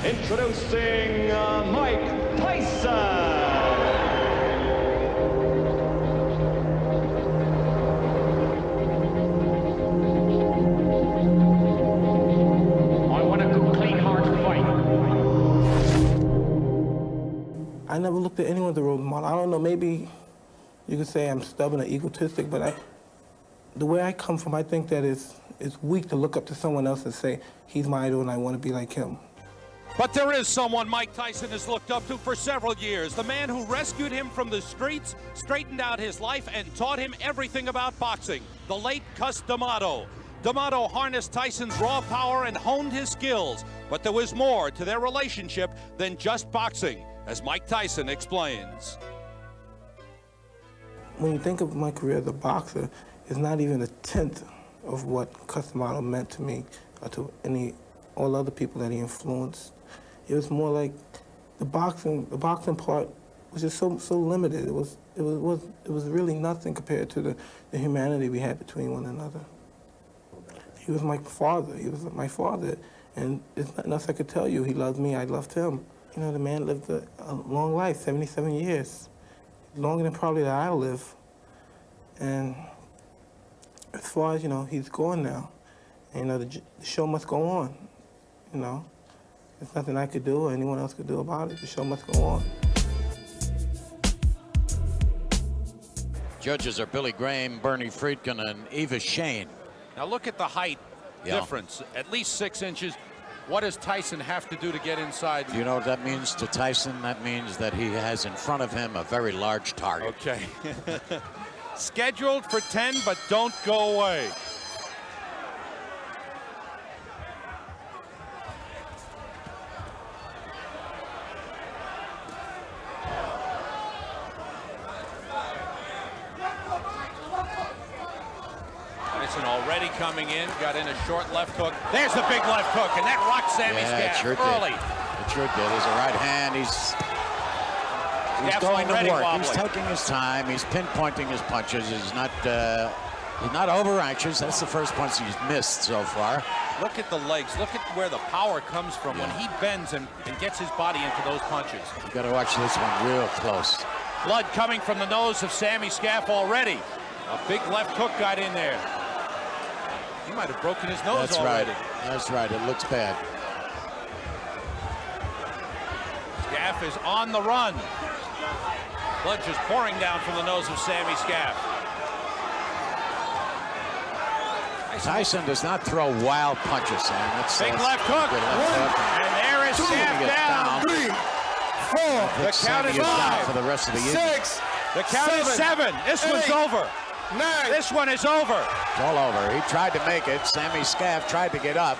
Introducing Mike Tyson. I never looked at anyone as a role model. I don't know, maybe you could say I'm stubborn or egotistic, but the way I come from, I think that it's weak to look up to someone else and say, he's my idol and I want to be like him. But there is someone Mike Tyson has looked up to for several years. The man who rescued him from the streets, straightened out his life, and taught him everything about boxing. The late Cus D'Amato. D'Amato harnessed Tyson's raw power and honed his skills. But there was more to their relationship than just boxing, as Mike Tyson explains. When you think of my career as a boxer, it's not even a tenth of what Cus D'Amato meant to me or to all other people that he influenced. It was more like the boxing part was just so limited. It was really nothing compared to the humanity we had between one another. He was my father. He was my father, and there's nothing else I could tell you. He loved me. I loved him. You know, the man lived a long life, 77 years, longer than probably that I'll live. And as far as, you know, he's gone now. And, you know, the show must go on, you know. There's nothing I could do or anyone else could do about it. The show must go on. Judges are Billy Graham, Bernie Friedkin, and Eva Shane. Now look at the height difference, at least 6 inches. What does Tyson have to do to get inside? Do you know what that means to Tyson? That means that he has in front of him a very large target. Okay. Scheduled for 10, but don't go away. Tyson already coming in, got in a short left hook. There's the big left hook, and that rocked Sammy's gas early. It sure did. There's a right hand. He's going to work. Wobbly. He's taking his time. He's pinpointing his punches. He's not over anxious. That's the first punch he's missed so far. Look at the legs. Look at where the power comes from when he bends and gets his body into those punches. You've got to watch this one real close. Blood coming from the nose of Sammy Scaff already. A big left hook got in there. He might have broken his nose already. That's right. It looks bad. Scaff is on the run. Blood just pouring down from the nose of Sammy Scaff. Tyson does not throw wild punches, Sam. Big left hook. And there is Scaff down. 3, 4. The count is 5. For the rest of the 6. The count is 7. This one's over. 9. This one is over. It's all over. He tried to make it. Sammy Scaff tried to get up.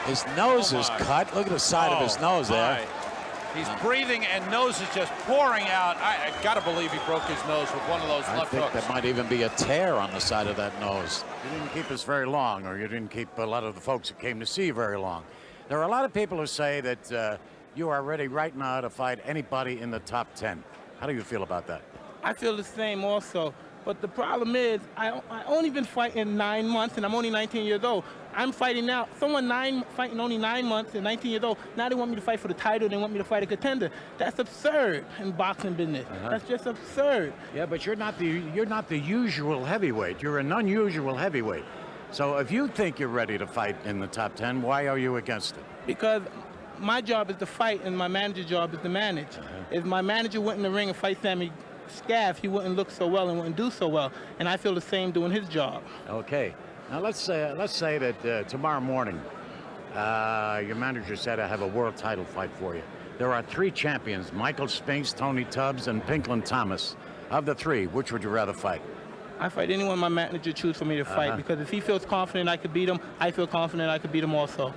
His nose is cut. Look at the side of his nose there. He's breathing and nose is just pouring out. I gotta believe he broke his nose with one of those left hooks. I think there might even be a tear on the side of that nose. You didn't keep us very long, or you didn't keep a lot of the folks who came to see you very long. There are a lot of people who say that you are ready right now to fight anybody in the top 10. How do you feel about that? I feel the same also. But the problem is, I only been fighting 9 months, and I'm only 19 years old. I'm fighting now. Someone fighting only 9 months and 19 years old. Now they want me to fight for the title. They want me to fight a contender. That's absurd in boxing business. That's just absurd. Yeah, but you're not the usual heavyweight. You're an unusual heavyweight. So if you think you're ready to fight in the top 10, why are you against it? Because my job is to fight, and my manager's job is to manage. If my manager went in the ring and fight Sammy Scaff, he wouldn't look so well and wouldn't do so well. And I feel the same doing his job. Okay. Now let's say that tomorrow morning, your manager said I have a world title fight for you. There are 3 champions: Michael Spinks, Tony Tubbs, and Pinklon Thomas. Of the 3, which would you rather fight? I fight anyone my manager chooses for me to fight, because if he feels confident I could beat him, I feel confident I could beat him also.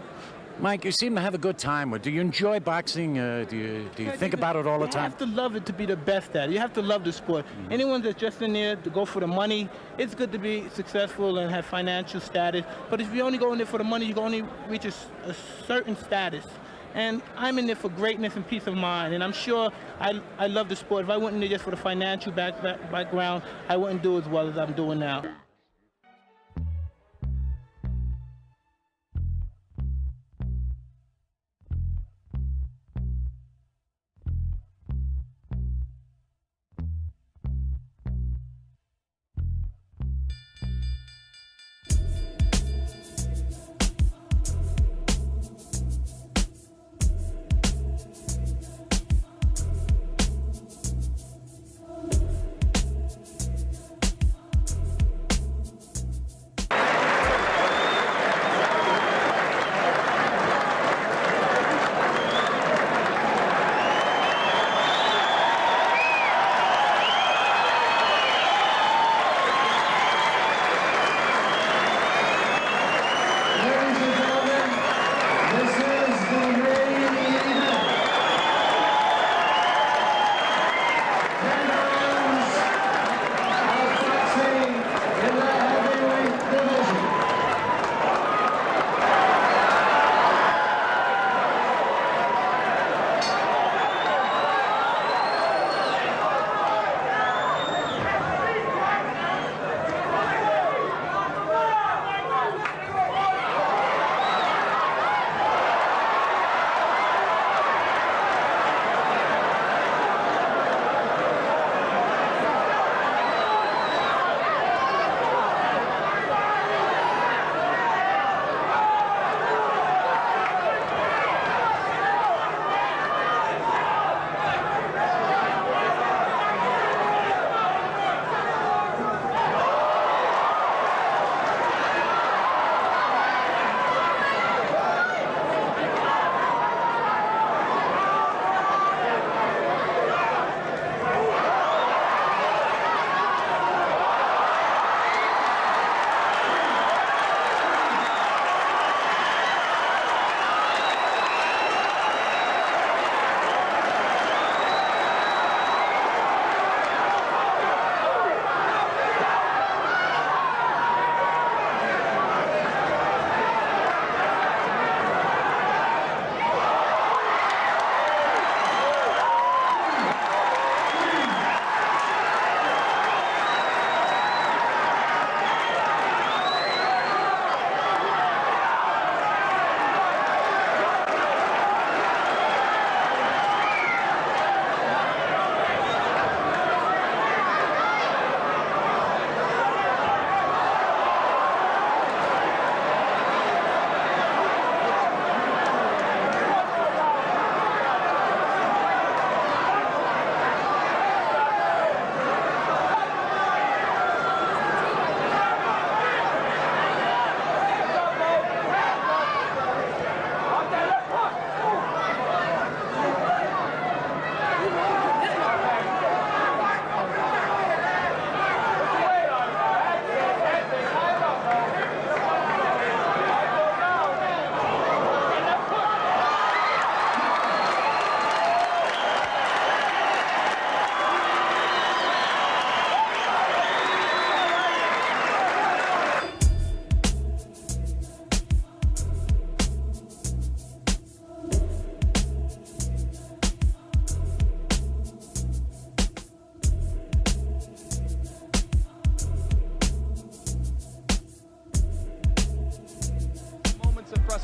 Mike, you seem to have a good time. Do you enjoy boxing? Do you think about it all the time? You have to love it to be the best at it. You have to love the sport. Anyone that's just in there to go for the money, it's good to be successful and have financial status. But if you only go in there for the money, you can only reach a certain status. And I'm in there for greatness and peace of mind. And I'm sure I love the sport. If I went in there just for the financial background, I wouldn't do as well as I'm doing now.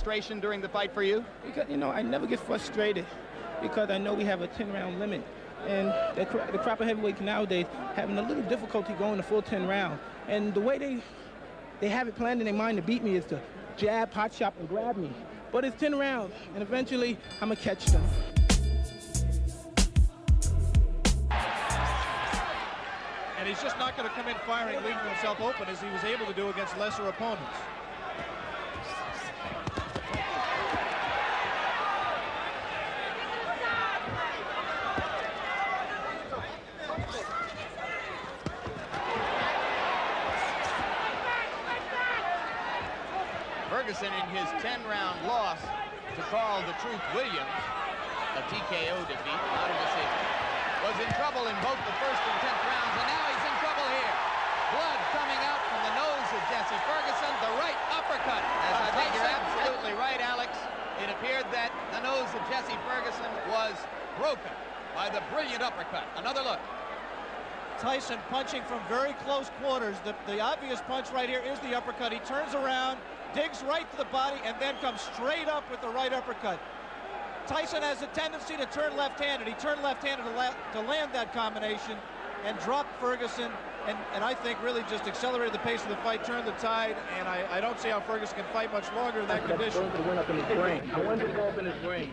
frustration during the fight for you? Because, you know, I never get frustrated because I know we have a 10-round limit. And the crop of heavyweights nowadays having a little difficulty going the full 10 rounds. And the way they have it planned in their mind to beat me is to jab, pot shot, and grab me. But it's 10 rounds, and eventually I'm going to catch them. And he's just not going to come in firing, leaving himself open as he was able to do against lesser opponents. Ferguson in his 10-round loss to Carl the Truth Williams, a TKO defeat, not a decision, was in trouble in both the first and 10th rounds, and now he's in trouble here. Blood coming out from the nose of Jesse Ferguson, the right uppercut. I think you're absolutely right, Alex. It appeared that the nose of Jesse Ferguson was broken by the brilliant uppercut. Another look. Tyson punching from very close quarters. The obvious punch right here is the uppercut. He turns around, digs right to the body, and then comes straight up with the right uppercut. Tyson has a tendency to turn left-handed. He turned left-handed to land that combination and dropped Ferguson, and I think really just accelerated the pace of the fight, turned the tide, and I don't see how Ferguson can fight much longer in that condition. I went up in his brain. I wanted to go up in his brain.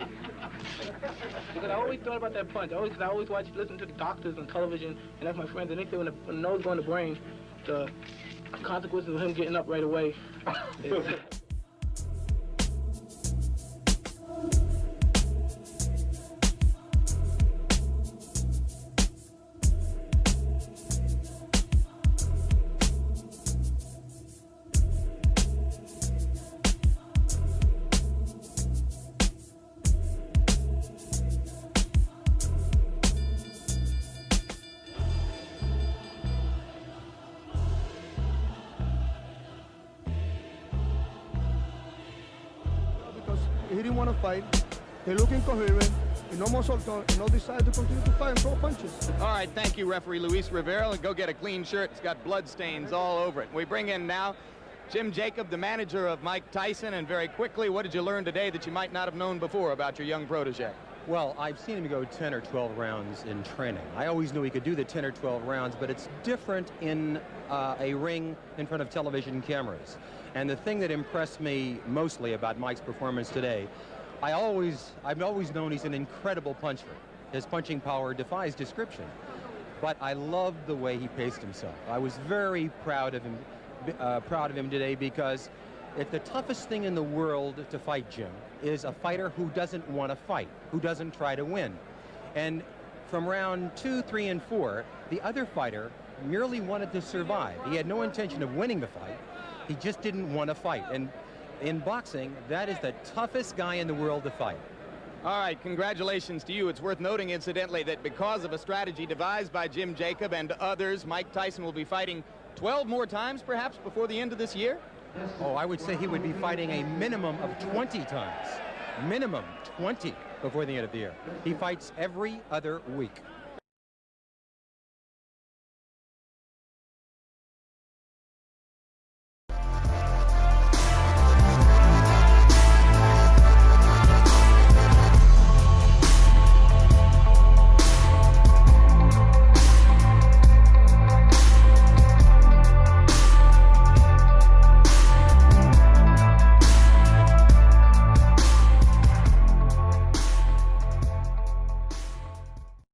Because I always thought about that punch. I always listen to the doctors on television, and that's my friends, and they say when the nose goes in the brain, the consequences of him getting up right away. He didn't want to fight. He looked incoherent. He no more soltó, and no decided to continue to fight and throw punches. All right, thank you, referee Luis Rivera. Go get a clean shirt. It's got blood stains all over it. We bring in now Jim Jacob, the manager of Mike Tyson, and very quickly, what did you learn today that you might not have known before about your young protege? Well, I've seen him go 10 or 12 rounds in training. I always knew he could do the 10 or 12 rounds, but it's different in a ring in front of television cameras. And the thing that impressed me mostly about Mike's performance today, I've always known he's an incredible puncher. His punching power defies description. But I loved the way he paced himself. I was very proud of him today, because if the toughest thing in the world to fight, Jim, is a fighter who doesn't want to fight, who doesn't try to win. And from round 2, 3, and 4, the other fighter merely wanted to survive. He had no intention of winning the fight. He just didn't want to fight. And in boxing, that is the toughest guy in the world to fight. All right, congratulations to you. It's worth noting, incidentally, that because of a strategy devised by Jim Jacob and others, Mike Tyson will be fighting 12 more times, perhaps, before the end of this year? Oh, I would say he would be fighting a minimum of 20 times. Minimum 20 before the end of the year. He fights every other week.